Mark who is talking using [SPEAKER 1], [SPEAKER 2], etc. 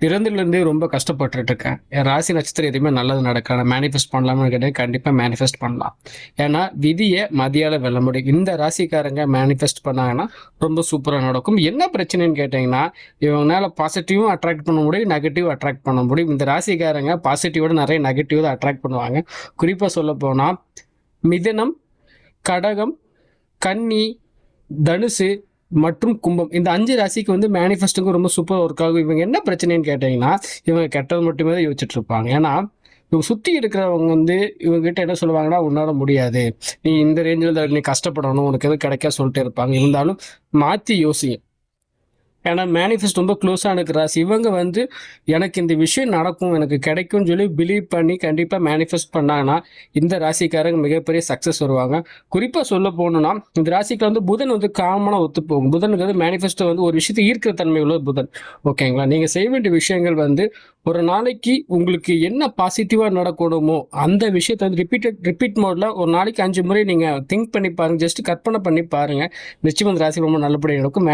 [SPEAKER 1] பிறந்ததுலேருந்தே ரொம்ப கஷ்டப்பட்டுட்டு இருக்கேன். என் ராசி நட்சத்திரம் எதுவுமே நல்லது நடக்கல. நான் மேனிஃபெஸ்ட் பண்ணலாமான்னு கேட்டா, கண்டிப்பா மேனிஃபெஸ்ட் பண்ணலாம். ஏன்னா, விதிய மதியால வெல்ல முடியும். இந்த ராசிக்காரங்க மேனிஃபெஸ்ட் பண்ணாங்கன்னா, ரொம்ப சூப்பரா நடக்கும். என்ன பிரச்சனைன்னு கேட்டீங்கன்னா, இவங்கனால பாசிட்டிவும் அட்ராக்ட் பண்ண முடியும், நெகட்டிவ் அட்ராக்ட் பண்ண முடியும். இந்த ராசிக்காரங்க பாசிட்டிவோட நெறைய நெகட்டிவ் தான் அட்ராக்ட் பண்ணுவாங்க. குறிப்பா சொல்லப்போனா, மிதுனம், கடகம், கன்னி, தனுசு மற்றும் கும்பம். இந்த 5 ராசிக்கு வந்து மேனிஃபெஸ்டிங்கும் ரொம்ப சூப்பரா ஒர்க் ஆகும். இவங்க என்ன பிரச்சனைன்னு கேட்டீங்கன்னா, இவங்க கெட்டது மட்டுமே தான் யோசிச்சுட்டு இருப்பாங்க. ஏன்னா, இவங்க சுத்தி இருக்கிறவங்க வந்து இவங்ககிட்ட என்ன சொல்லுவாங்கன்னா, "உன்னால முடியாது. நீ இந்த ரேஞ்சில நீ கஷ்டப்படணும். உனக்கு எதுவும் கிடைக்காது" சொல்லிட்டே இருப்பாங்க. இருந்தாலும் மாத்தி யோசிங்க. ஏன்னா மேனிஃபெஸ்ட் ரொம்ப க்ளோஸா இருக்கிற ராசி. இவங்க வந்து எனக்கு இந்த விஷயம் நடக்கும், எனக்கு கிடைக்கும்னு சொல்லி பிலீவ் பண்ணி கண்டிப்பா மேனிஃபெஸ்ட் பண்ணாங்கன்னா, இந்த ராசிக்காரங்க மிகப்பெரிய சக்சஸ் வருவாங்க. குறிப்பா சொல்ல போணும்னா, இந்த ராசிக்கு வந்து புதன் வந்து காமனா ஒத்துப்போகும். புதனுங்கிறது மேனிஃபெஸ்ட்டோ வந்து ஒரு விஷயத்த ஈர்க்கிற தன்மை உள்ளது புதன். ஓகேங்களா? நீங்க செய்ய வேண்டிய விஷயங்கள் வந்து ஒரு நாளைக்கு உங்களுக்கு என்ன பாசிட்டிவா நடக்கணுமோ, அந்த விஷயத்த வந்து ரிப்பீட் மோட்ல ஒரு நாளைக்கு 5 முறை நீங்க திங்க் பண்ணி பாருங்க. ஜஸ்ட் கற்பனை பண்ணி பாருங்க. நிச்சயமா இந்த ராசி ரொம்ப நல்லபடியா நடக்கும்.